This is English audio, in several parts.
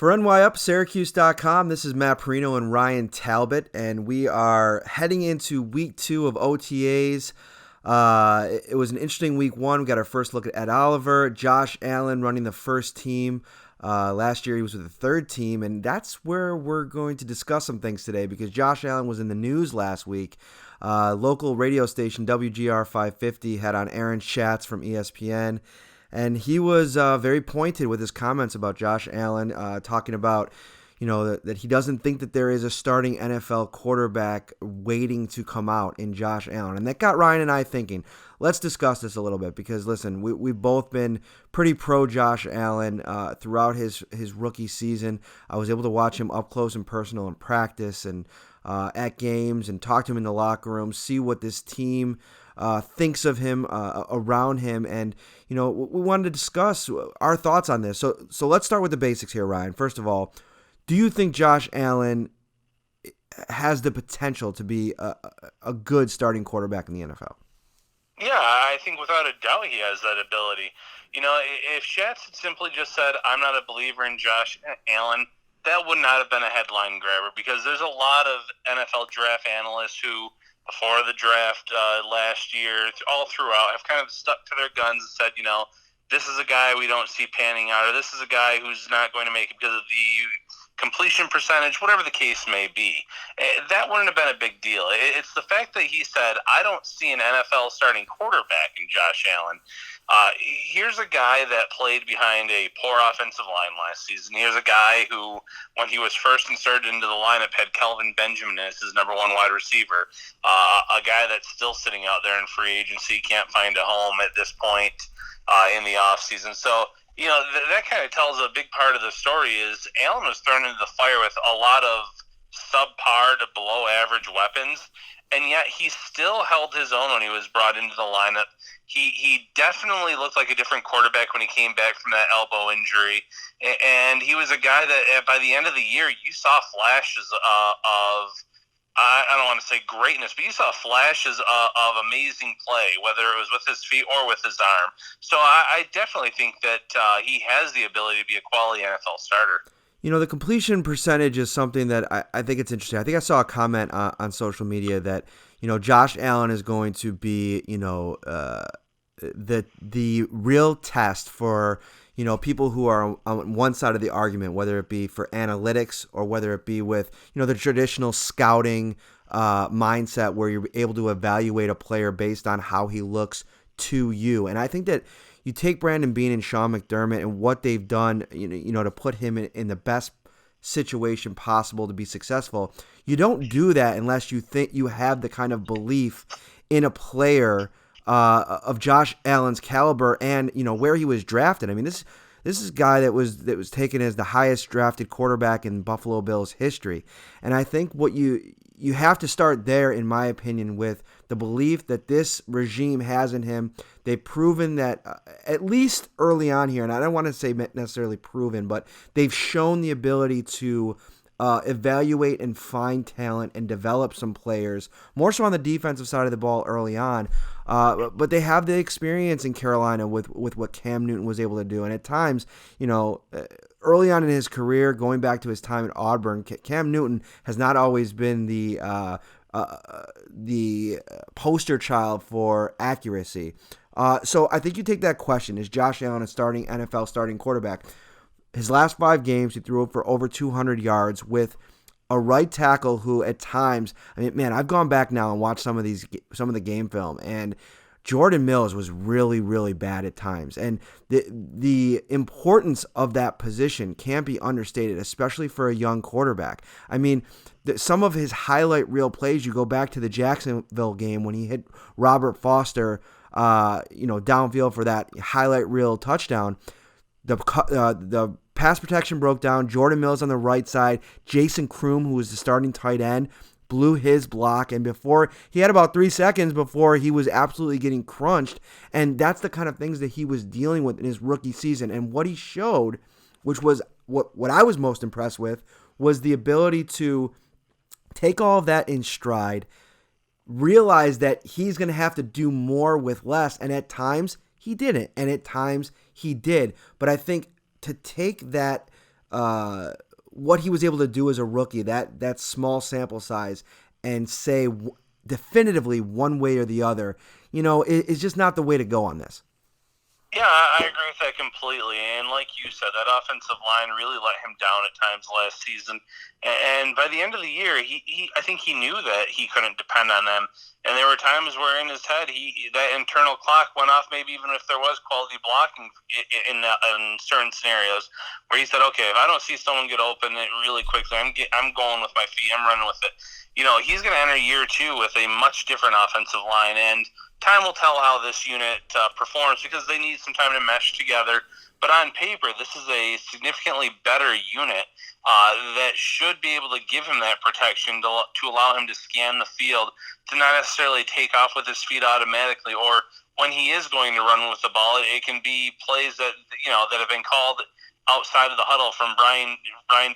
For NYUpSyracuse.com, this is Matt Parrino and Ryan Talbot, and we are heading into week 2 of OTAs. It was an interesting week 1. We got our first look at Ed Oliver, Josh Allen running the first team. Last year he was with the third team, and that's where we're going to discuss some things today because Josh Allen was in the news last week. Local radio station WGR 550 had on Aaron Schatz from ESPN, and he was very pointed with his comments about Josh Allen, talking about, that he doesn't think that there is a starting NFL quarterback waiting to come out in Josh Allen. And that got Ryan and I thinking, let's discuss this a little bit because, listen, we've both been pretty pro Josh Allen throughout his rookie season. I was able to watch him up close and personal in practice and at games and talk to him in the locker room, see what this team thinks of him, around him, and we wanted to discuss our thoughts on this. So let's start with the basics here, Ryan. First of all, do you think Josh Allen has the potential to be a good starting quarterback in the NFL? Yeah, I think without a doubt he has that ability. If Schatz had simply just said, I'm not a believer in Josh Allen, that would not have been a headline grabber because there's a lot of NFL draft analysts who, before the draft last year, all throughout, have kind of stuck to their guns and said, this is a guy we don't see panning out, or this is a guy who's not going to make it because of the completion percentage, whatever the case may be. That wouldn't have been a big deal. It's the fact that he said, I don't see an NFL starting quarterback in Josh Allen. Here's a guy that played behind a poor offensive line last season. Here's a guy who, when he was first inserted into the lineup, had Kelvin Benjamin as his number one wide receiver. A guy that's still sitting out there in free agency, can't find a home at this point in the offseason. So, that kind of tells a big part of the story is Allen was thrown into the fire with a lot of subpar to below average weapons, and yet he still held his own when he was brought into the lineup. He definitely looked like a different quarterback when he came back from that elbow injury, and he was a guy that by the end of the year you saw flashes of I don't want to say greatness, but you saw flashes of amazing play, whether it was with his feet or with his arm. So I definitely think that he has the ability to be a quality NFL starter. The completion percentage is something that I think it's interesting. I think I saw a comment on social media that, Josh Allen is going to be, the real test for, people who are on one side of the argument, whether it be for analytics or whether it be with, the traditional scouting mindset where you're able to evaluate a player based on how he looks to you. And I think that you take Brandon Beane and Sean McDermott and what they've done, to put him in the best situation possible to be successful. You don't do that unless you think you have the kind of belief in a player of Josh Allen's caliber and where he was drafted. I mean, this is a guy that was taken as the highest drafted quarterback in Buffalo Bills history, and I think what you have to start there, in my opinion, with the belief that this regime has in him. They've proven that at least early on here, and I don't want to say necessarily proven, but they've shown the ability to evaluate and find talent and develop some players, more so on the defensive side of the ball early on. But they have the experience in Carolina with what Cam Newton was able to do. And at times, early on in his career, going back to his time at Auburn, Cam Newton has not always been the poster child for accuracy. So I think you take that question, is Josh Allen a NFL starting quarterback? His last 5 games, he threw for over 200 yards with a right tackle who at times, I've gone back now and watched some of the game film, and Jordan Mills was really, really bad at times. And the importance of that position can't be understated, especially for a young quarterback. Some of his highlight reel plays, you go back to the Jacksonville game when he hit Robert Foster, downfield for that highlight reel touchdown. The pass protection broke down. Jordan Mills on the right side. Jason Kroom, who was the starting tight end, blew his block. And before he had about 3 seconds before he was absolutely getting crunched. And that's the kind of things that he was dealing with in his rookie season. And what he showed, which was what I was most impressed with, was the ability to take all of that in stride, realize that he's going to have to do more with less. And at times he didn't. And at times he did. But I think to take that what he was able to do as a rookie, that small sample size, and say definitively one way or the other, is just not the way to go on this. Yeah, I agree with that completely. And like you said, that offensive line really let him down at times last season. And by the end of the year, I think he knew that he couldn't depend on them. And there were times where in his head, that internal clock went off. Maybe even if there was quality blocking in certain scenarios, where he said, "Okay, if I don't see someone get open really quickly, I'm going with my feet. I'm running with it." He's going to enter year two with a much different offensive line, and time will tell how this unit performs because they need some time to mesh together. But on paper, this is a significantly better unit that should be able to give him that protection to allow him to scan the field, to not necessarily take off with his feet automatically, or when he is going to run with the ball, it can be plays that have been called outside of the huddle from Brian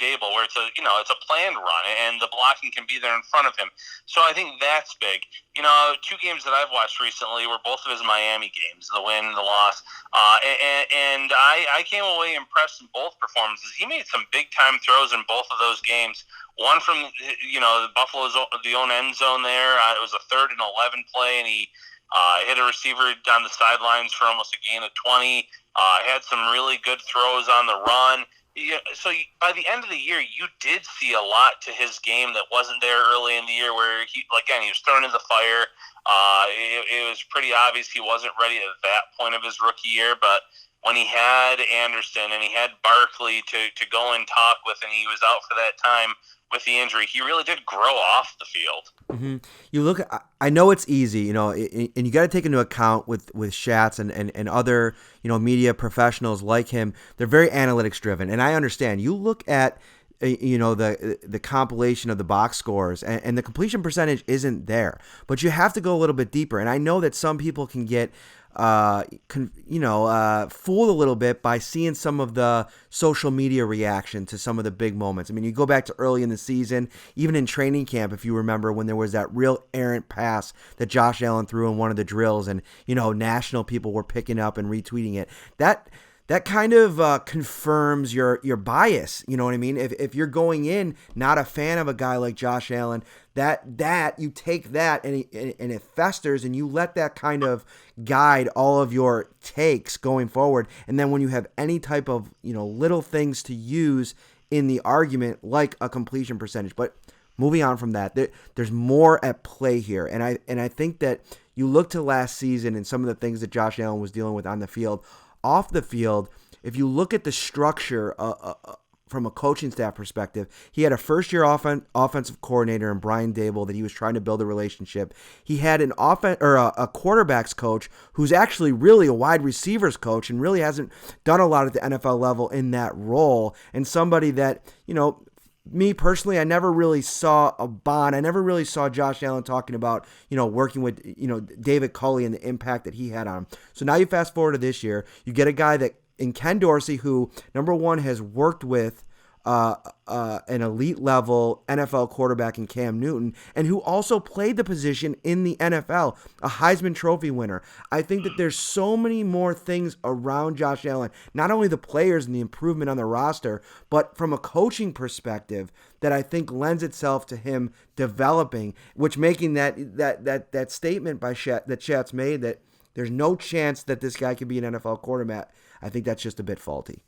Dable, where it's a planned run and the blocking can be there in front of him. So I think that's big. Two games that I've watched recently were both of his Miami games, the win and the loss, and I came away impressed in both performances. He made some big time throws in both of those games. One from Buffalo's own end zone there. It was a 3rd and 11 play, and he hit a receiver down the sidelines for almost a gain of 20. Had some really good throws on the run. So by the end of the year, you did see a lot to his game that wasn't there early in the year, where he was thrown in the fire. It was pretty obvious he wasn't ready at that point of his rookie year, but when he had Anderson and he had Barkley to go and talk with, and he was out for that time with the injury, he really did grow off the field. Mm-hmm. You look. I know it's easy, and you got to take into account with Schatz and other media professionals like him. They're very analytics driven, and I understand. You look at the compilation of the box scores, and the completion percentage isn't there, but you have to go a little bit deeper. And I know that some people can get fooled a little bit by seeing some of the social media reaction to some of the big moments. I mean, you go back to early in the season, even in training camp, if you remember, when there was that real errant pass that Josh Allen threw in one of the drills, and national people were picking up and retweeting it. That kind of confirms your bias. You know what I mean? If you're going in not a fan of a guy like Josh Allen, that you take that and it festers, and you let that kind of guide all of your takes going forward. And then when you have any type of little things to use in the argument, like a completion percentage, but moving on from that, there's more at play here, and I think that you look to last season and some of the things that Josh Allen was dealing with on the field. Off the field, if you look at the structure from a coaching staff perspective, he had a first-year offensive coordinator in Brian Dable that he was trying to build a relationship. He had a quarterbacks coach who's actually really a wide receivers coach and really hasn't done a lot at the NFL level in that role, and somebody that me personally, I never really saw a bond. I never really saw Josh Allen talking about, working with, David Culley and the impact that he had on him. So now you fast forward to this year, you get a guy that in Ken Dorsey, who, number one, has worked with an elite level NFL quarterback in Cam Newton, and who also played the position in the NFL, a Heisman Trophy winner. I think that there's so many more things around Josh Allen, not only the players and the improvement on the roster, but from a coaching perspective, that I think lends itself to him developing, which making that statement that Schatz made, that there's no chance that this guy could be an NFL quarterback. I think that's just a bit faulty.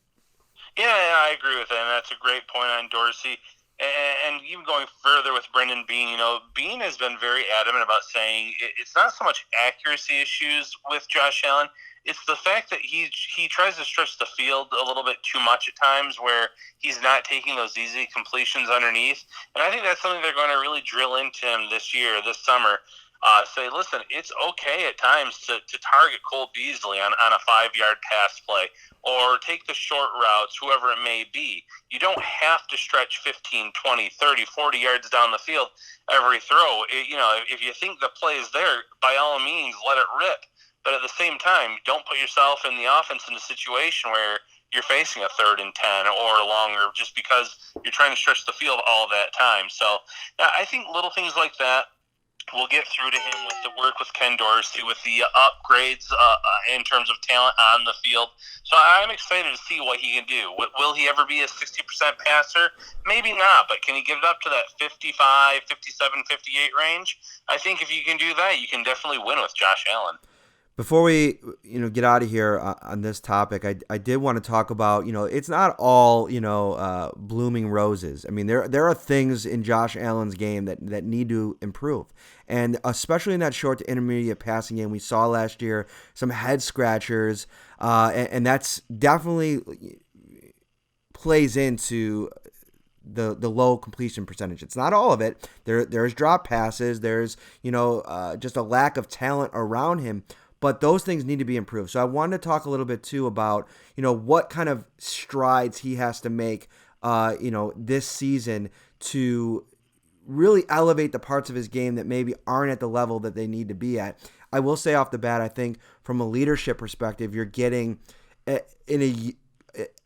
Yeah, I agree with that, and that's a great point on Dorsey. And even going further with Brendan Bean, Bean has been very adamant about saying it's not so much accuracy issues with Josh Allen, it's the fact that he tries to stretch the field a little bit too much at times, where he's not taking those easy completions underneath. And I think that's something they're going to really drill into him this summer. Say, listen, it's okay at times to target Cole Beasley on a 5-yard pass play, or take the short routes, whoever it may be. You don't have to stretch 15, 20, 30, 40 yards down the field every throw. If you think the play is there, by all means, let it rip. But at the same time, don't put yourself in the offense in a situation where you're facing a 3rd and 10 or longer just because you're trying to stretch the field all that time. So I think little things like that We'll get through to him with the work with Ken Dorsey, with the upgrades in terms of talent on the field. So I'm excited to see what he can do. Will he ever be a 60% passer? Maybe not, but can he get it up to that 55, 57, 58 range? I think if you can do that, you can definitely win with Josh Allen. Before we get out of here on this topic, I did want to talk about it's not all blooming roses. I mean there are things in Josh Allen's game that need to improve, and especially in that short to intermediate passing game we saw last year, some head scratchers, and that's definitely plays into the low completion percentage. It's not all of it. There's drop passes. There's just a lack of talent around him. But those things need to be improved. So I wanted to talk a little bit too about, what kind of strides he has to make, this season to really elevate the parts of his game that maybe aren't at the level that they need to be at. I will say off the bat, I think from a leadership perspective, you're getting in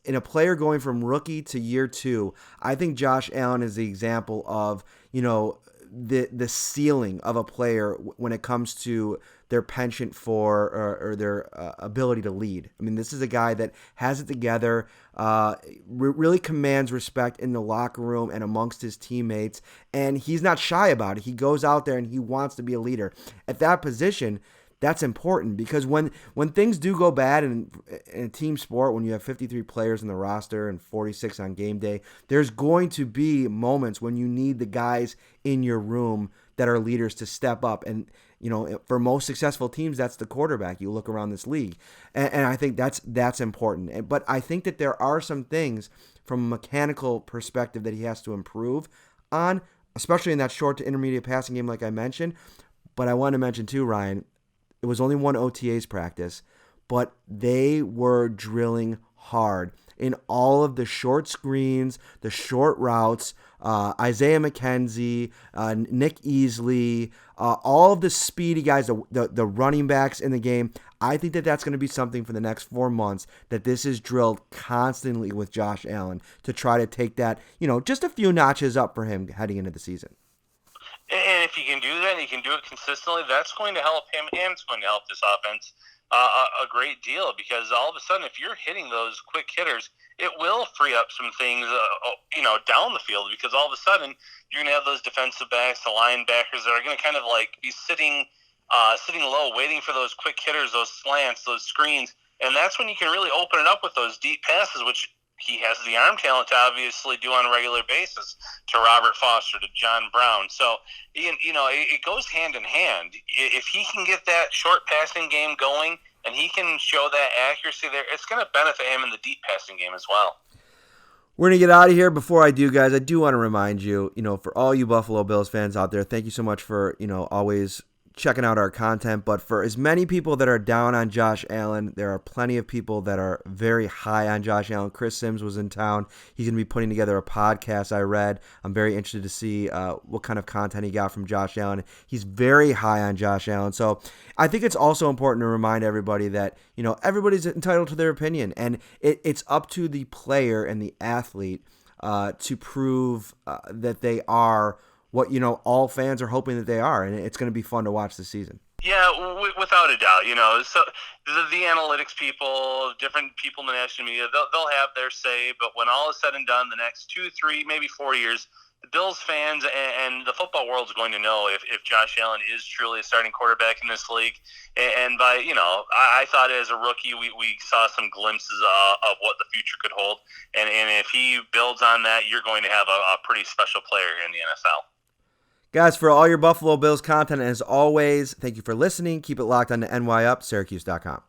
a player going from rookie to year 2. I think Josh Allen is the example of, the ceiling of a player when it comes to their penchant for or their ability to lead. I mean, this is a guy that has it together, really commands respect in the locker room and amongst his teammates, and he's not shy about it. He goes out there and he wants to be a leader. At that position, that's important because when things do go bad in a team sport, when you have 53 players in the roster and 46 on game day, there's going to be moments when you need the guys in your room that are leaders to step up. And, for most successful teams, that's the quarterback. You look around this league. And I think that's important. But I think that there are some things from a mechanical perspective that he has to improve on, especially in that short to intermediate passing game like I mentioned. But I want to mention too, Ryan, it was only one OTA's practice, but they were drilling hard in all of the short screens, the short routes, Isaiah McKenzie, Nick Easley, all of the speedy guys, the running backs in the game. I think that that's going to be something for the next 4 months, that this is drilled constantly with Josh Allen to try to take that, just a few notches up for him heading into the season. And if he can do that and he can do it consistently, that's going to help him and it's going to help this offense a great deal, because all of a sudden, if you're hitting those quick hitters, it will free up some things, down the field, because all of a sudden you're going to have those defensive backs, the linebackers that are going to kind of like be sitting low, waiting for those quick hitters, those slants, those screens, and that's when you can really open it up with those deep passes, which he has the arm talent to obviously do on a regular basis, to Robert Foster, to John Brown. So, it goes hand in hand. If he can get that short passing game going and he can show that accuracy there, it's going to benefit him in the deep passing game as well. We're going to get out of here. Before I do, guys, I do want to remind you, for all you Buffalo Bills fans out there, thank you so much for, always checking out our content. But for as many people that are down on Josh Allen, there are plenty of people that are very high on Josh Allen. Chris Sims was in town. He's going to be putting together a podcast, I read. I'm very interested to see what kind of content he got from Josh Allen. He's very high on Josh Allen. So I think it's also important to remind everybody that, everybody's entitled to their opinion. And it's up to the player and the athlete to prove that they are what all fans are hoping that they are, and it's going to be fun to watch this season. Yeah, without a doubt. So the analytics people, different people in the national media, they'll have their say, but when all is said and done, the next 2, 3, maybe 4 years, the Bills fans and the football world is going to know if Josh Allen is truly a starting quarterback in this league. And by, I thought as a rookie, we saw some glimpses of what the future could hold. And if he builds on that, you're going to have a pretty special player here in the NFL. Guys, for all your Buffalo Bills content, as always, thank you for listening. Keep it locked on to NY Up, Syracuse.com.